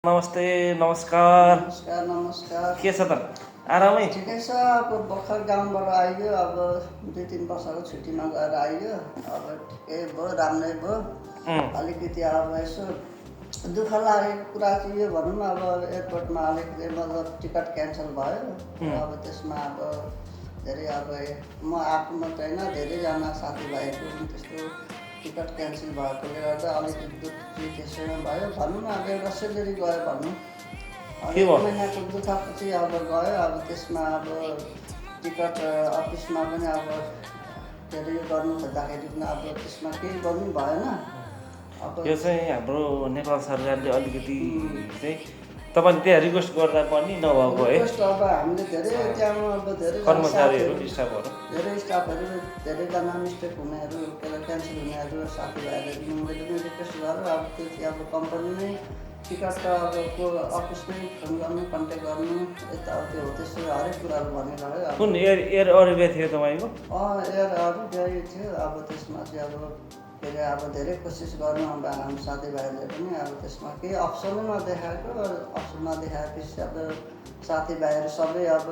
नमस्ते नमस्कार नमस्कार के छ त आरामै ठिकै छ। अब भर्खर गाउँबाट आइयो। अब 2-3 वर्षको छुट्टीमा गएर आइयो। अब ठिकै भयो, राम्रै भयो। अलिकति अब यसो दुःख लागेको कुरा चाहिँ यो भनौँ न, अब एयरपोर्टमा अलिकति मतलब टिकट क्यान्सल भयो। अब त्यसमा अब धेरै अब म आफू मात्रै होइन, धेरैजना साथीभाइहरू पनि त्यस्तो टिकट क्यान्सल भएकोले गर्दा अलिकति दुःख चाहिँ त्यसैमा भयो भनौँ न। अब एउटा सेलेरी गयो भनौँ, अब 1 महिनाको दुःखपछि अब गयो। अब त्यसमा अब टिकट अफिसमा पनि अब के अरे यो गर्नु खोज्दाखेरि पनि अब त्यसमा केही गर्नु भएन। अब यो चाहिँ हाम्रो नेपाल सरकारले अलिकति चाहिँ तपाईँले त्यहाँ रिक्वेस्ट गर्दा पनि नभएको है। रिक्वेस्ट अब हामीले धेरै त्यहाँ अब धेरै कर्मचारीहरू स्टाफहरू धेरै स्टाफहरू धेरैजना मिस्टेक हुनेहरू क्यान्सल हुनेहरू साथीभाइहरूले मैले पनि रिक्वेस्ट गरेर अब त्यो चाहिँ अब कम्पनी नै टिकट अब को अफिसमै फोन गर्नु, कन्ट्याक्ट गर्नु, यताउति हो त्यस्तो हरेक कुराहरू भनिरह्यो। कुन एयर अरेबिया थियो तपाईँको? एयर अरेबिया थियो। अब त्यसमा चाहिँ अब के अरे अब धेरै कोसिस गर्नु अब हाम्रो साथीभाइहरूले पनि अब त्यसमा केही अप्सनै नदेखाएको। अप्सन नदेखाएपछि अब साथीभाइहरू सबै अब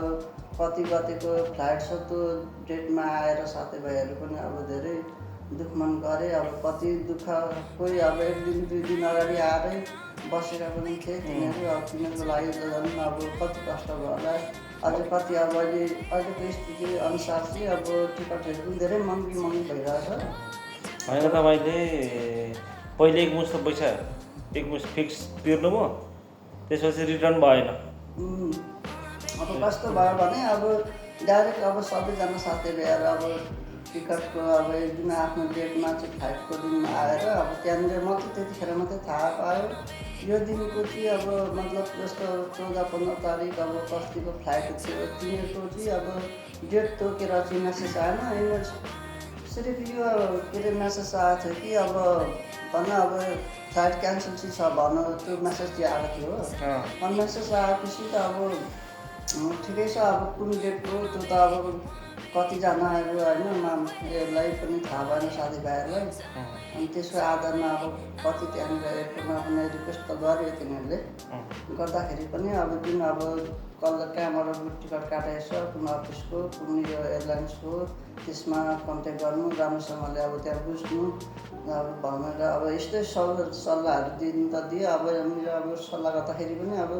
कति कतिको फ्लाइट छ त्यो डेटमा आएर साथीभाइहरू पनि अब धेरै दुःख मन गरे। अब कति दुःख कोही अब 1 दिन 2 दिन अगाडि आएरै बसेका पनि थिए तिनीहरू। अब तिनीहरूको लागि त झन् अब कति कष्ट भयो होला। अझ कति अब अहिलेको स्थिति अनुसार चाहिँ अब टिकटहरू पनि धेरै महँगी भइरहेछ। होइन, तपाईँले पहिले एकमुस्ट फिक्स तिर्नुभयो, त्यसपछि रिटर्न भएन। अब कस्तो भयो भने अब डाइरेक्ट अब सबैजना साथीभाइहरू अब टिकटको अब एक दिन आफ्नो डेटमा चाहिँ फ्लाइटको दिनमा आएर अब त्यहाँनिर मात्रै त्यतिखेर मात्रै थाहा पायो यो दिनको चाहिँ अब मतलब जस्तो 14-15 तारिक अब कतिको फ्लाइट थियो तिनीहरूको चाहिँ अब डेट तोकेर चाहिँ मेसेज आएन। यिनीहरू सिर्फ यो के अरे मेसेज आएको थियो कि अब भन अब फ्लाइट क्यान्सल चाहिँ छ भन, त्यो मेसेज चाहिँ आएको थियो हो। मेसेज आएपछि त अब ठिकै छ। अब कुन डेटको त्यो त अब कतिजनाहरू होइन यसलाई पनि थाहा भएन साथीभाइहरूलाई। अनि त्यसको आधारमा अब कति त्यहाँनिर एयरपोर्टमा पनि रिक्वेस्ट त गर्यो तिनीहरूले। गर्दाखेरि पनि अब जुन अब कहाँबाट टिकट काटेको छ कुन अफिसको कुन यो एयरलाइन्सको त्यसमा कन्ट्याक्ट गर्नु, राम्रोसँगले अब त्यहाँ बुझ्नु अब भनेर अब यस्तै सल्लाहहरू दिनु त दियो। अब अब सल्लाह गर्दाखेरि पनि अब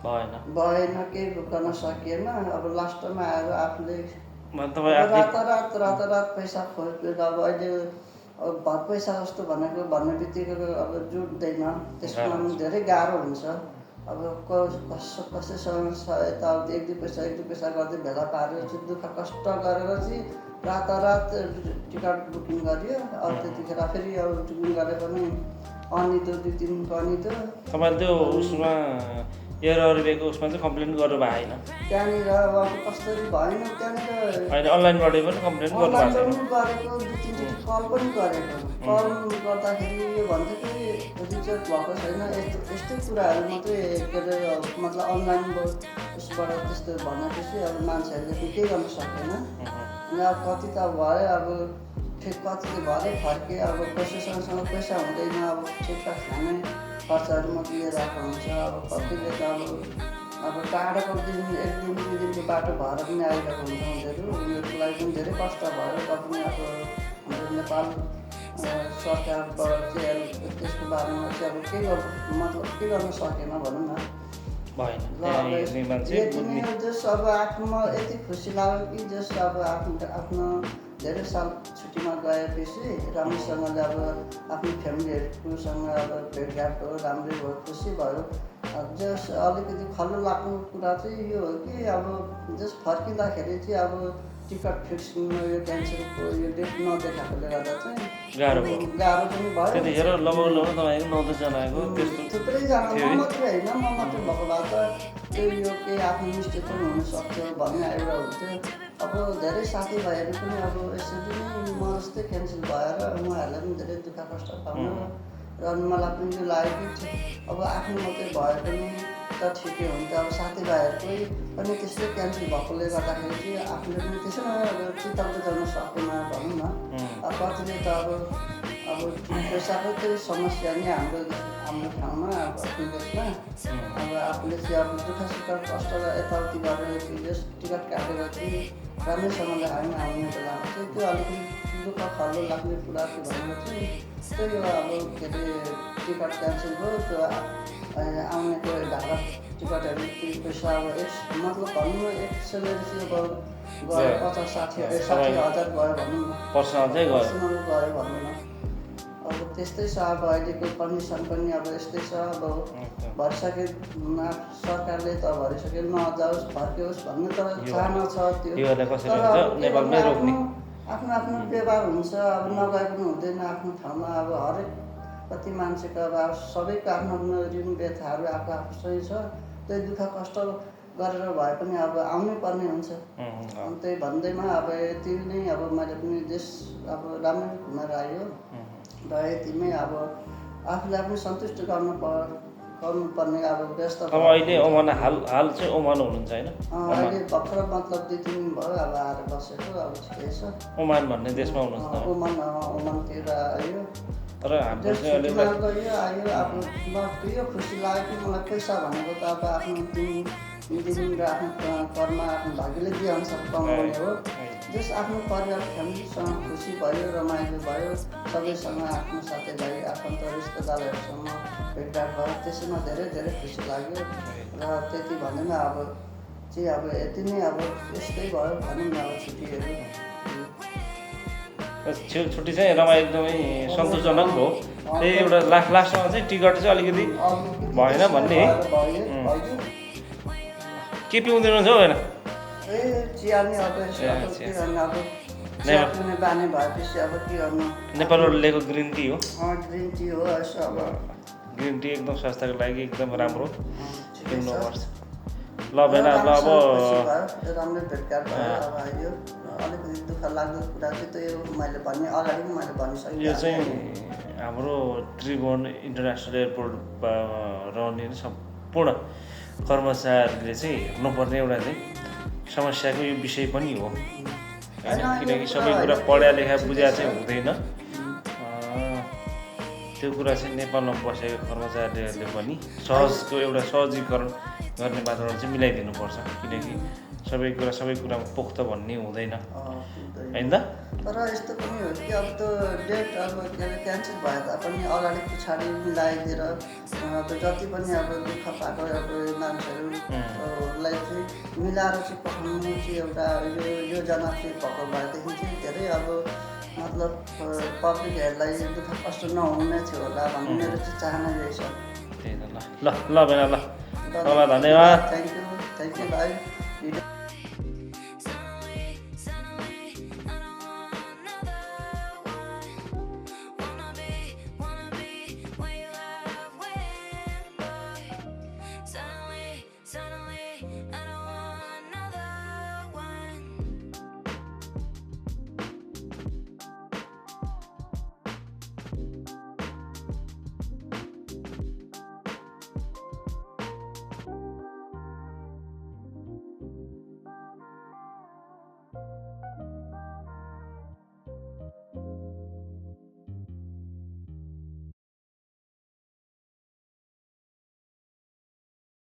भएन, केही गर्न सकिएन। अब लास्टमा आएर आफूले रातारात पैसा खोजेर अब अहिले अब भर पैसा जस्तो भन्ने बित्तिकै अब जुट्दैन। त्यसमा पनि धेरै गाह्रो हुन्छ। अब कसैसँग यताउति 1-2 पैसा गर्दै भेला पारेर चाहिँ दुःख कष्ट गरेर चाहिँ रातारात टिकट बुकिङ गरियो। अब त्यतिखेर फेरि अब बुकिङ गरे पनि अनितो 2 दिनको अनितो। तपाईँले त्यो उसमा एयर अरेबियाको उसमा चाहिँ कम्प्लेन गर्नु भएको होइन? त्यहाँनिर अब कसरी भएन। त्यहाँनिर होइन, अनलाइनबाट पनि कम्प्लेन गर्नुभएको छैन? गरेको 2-3 कल पनि गरेको। कल गर्दाखेरि यो भन्थ्यो कि रिजेक्ट भएको छैन, यस्तै कुराहरू मात्रै के अरे मतलब अनलाइन उसबाट त्यस्तो भनेपछि अब मान्छेहरूले केही गर्न सकेन। अनि अब कति त भयो अब ठिक कतिले भरे फर्के। अब कसैसँग पैसा हुँदैन, अब ठिकठाक खाने खर्चहरू मात्रै लिएर आएको हुन्छ। अब कतिले त अब टाढोको 1 दिन 2 दिनको बाटो भएर पनि आइरहेको हुन्छ उनीहरूको लागि पनि धेरै कष्ट भयो। पनि अब हाम्रो नेपाल सरकारबाट चाहिँ अब त्यसको बारेमा चाहिँ अब के गर्न सकेन भनौँ न। जस अब आफूमा यति खुसी लाग्यो कि जस अब आफ्नो धेरै साल छुट्टीमा गएपछि राम्रोसँगले अब आफ्नो फ्यामिलीहरूसँग अब भेटघाट हो, राम्रै भयो, खुसी भयो। जस अलिकति खल्लो लाग्ने कुरा चाहिँ यो हो कि अब जस फर्किँदाखेरि चाहिँ अब टिकट फिक्स यो क्यान्सलको यो डेट नदेखाएकोले गर्दा चाहिँ गाह्रो पनि भयो। त्यतिखेर लगभग तपाईँको 9-10 जनाको थुप्रैजना, म मात्रै होइन, म मात्रै भएको भए त त्यो यो केही आफ्नो मिस्टेक पनि हुनसक्छ भन्ने एउटा हुन्थ्यो। अब धेरै साथीभाइहरू पनि अब यसरी नै म जस्तै क्यान्सल भएर उहाँहरूलाई पनि धेरै दुःख कष्ट पाउनु र मलाई पनि यो लाग्यो कि अब आफ्नो मात्रै भए पनि त ठिकै हुन्छ। अब साथीभाइहरूकै पनि त्यस्तै क्यान्सल भएकोले गर्दाखेरि चाहिँ आफूले पनि त्यसैमा अब चित्त बुझाउन सकेन भनौँ न। अब कतिले त अब अब पैसाको चाहिँ समस्या नै हाम्रो ठाउँमा अब आफ्नो देशमा अब आफूले चाहिँ अब दुःख सुख कष्ट र यताउति गरेर यस टिकट काटेर चाहिँ राम्रैसँगले हामी आउने बेलामा चाहिँ त्यो अलिकति दुःख खल्लो लाग्ने कुरा थियो भनेर चाहिँ त्यही अब के अरे टिकट क्यान्सल भयो त्यो आउनेको ढाका टिकटहरू त्यो पैसा अब मतलब भनौँ न एक सेलेरी चाहिँ अब गयो 50-60,000 गयो भनौँ न पर्सनल चाहिँ गयो पर्सनल गयो भनौँ न अब त्यस्तै छ अब अहिलेको कन्डिसन पनि अब यस्तै छ अब भरिसके सरकारले त भरिसके नजाओस् फर्कियोस् भन्ने त चाहना छ त्यो तर आफ्नो व्यवहार हुन्छ अब नगए पनि हुँदैन आफ्नो ठाउँमा अब हरेक कति मान्छेको अब सबैको आफ्नो आफ्नो ऋण व्यथाहरू आफू सही छ त्यही दुःख कष्ट गरेर भए पनि अब आउनै पर्ने हुन्छ त्यही भन्दैमा अब यति नै अब मैले पनि देश अब राम्ररी घुमेर आयो र यतिमै अब आफूलाई पनि सन्तुष्ट गर्नुपर्ने अब व्यस्त अहिले ओमान हाल चाहिँ ओमान हुनुहुन्छ होइन अहिले भर्खर मतलब 2-3 दिन भयो अब आएर बसेको अब ठिकै छ ओमान भन्ने देशमा हुनुहुन्छ ओमानतिर आयो तर हाम्रो चाहिँ गयो आयो अब म यो खुसी लाग्यो कि मलाई पैसा भनेको त अब आफ्नो दिन र आफ्नो कर्म आफ्नो भाग्यले दिएअनुसार कमाउने हो जस आफ्नो परिवार फ्यामिलीसँग खुसी भयो रमाइलो भयो सबैसँग आफ्नो साथीभाइ आफन्त रिश्तेदारहरूसँग भेटघाट भयो त्यसैमा धेरै धेरै खुसी लाग्यो र त्यति भन्दैमा अब चाहिँ अब यति नै अब यस्तै भयो भनौँ न अब छुट्टीहरू छुट्टी चाहिँ रमाइलो एकदमै सन्तोषजनक भयो त्यही एउटा लास्टमा चाहिँ टिकट चाहिँ अलिकति भएन भन्ने के पिउँदै हुनुहुन्छ हौ होइन ए चिया नै अब के गर्नु अब चिया पिउने बानी भएपछि अब के गर्नु नेपालबाट ल्याएको ग्रिन टी हो ग्रिन टी हो यसो अब ग्रिन टी एकदम स्वास्थ्यको लागि एकदम राम्रो पिउनुपर्छ ल बेना ल अब राम्रै भेटघाट भयो अब यो अलिकति दुःख लाग्दो कुरा चाहिँ त्यो मैले भने अगाडि पनि मैले भनिसकेँ यो चाहिँ हाम्रो त्रिभुवन इन्टरनेसनल एयरपोर्टमा रहने सम्पूर्ण कर्मचारीले चाहिँ हेर्नुपर्ने एउटा चाहिँ समस्याको यो विषय पनि हो होइन किनकि सबै कुरा पढा लेखा बुझा चाहिँ हुँदैन त्यो कुरा चाहिँ नेपालमा बसेको कर्मचारीहरूले पनि सहजको एउटा सहजीकरण गर्ने वातावरण चाहिँ मिलाइदिनुपर्छ किनकि सबै कुरामा पोख्त भन्ने हुँदैन होइन त तर यस्तो पनि हो कि अब त्यो डेट अब के अरे क्यान्सल भए तापनि अगाडि पछाडि मिलाइदिएर अब जति पनि अब दुःख पाएको अब मान्छेहरूलाई चाहिँ मिलाएर चाहिँ पठाउनु चाहिँ एउटा योजना चाहिँ भएको भएदेखि चाहिँ धेरै अब मतलब पब्लिकहरूलाई दुःख कष्ट नहुने थियो होला भन्ने मेरो चाहिँ चाहना यही छ त्यही त ल बेना ल धन्यवाद थ्याङ्क यू भाइ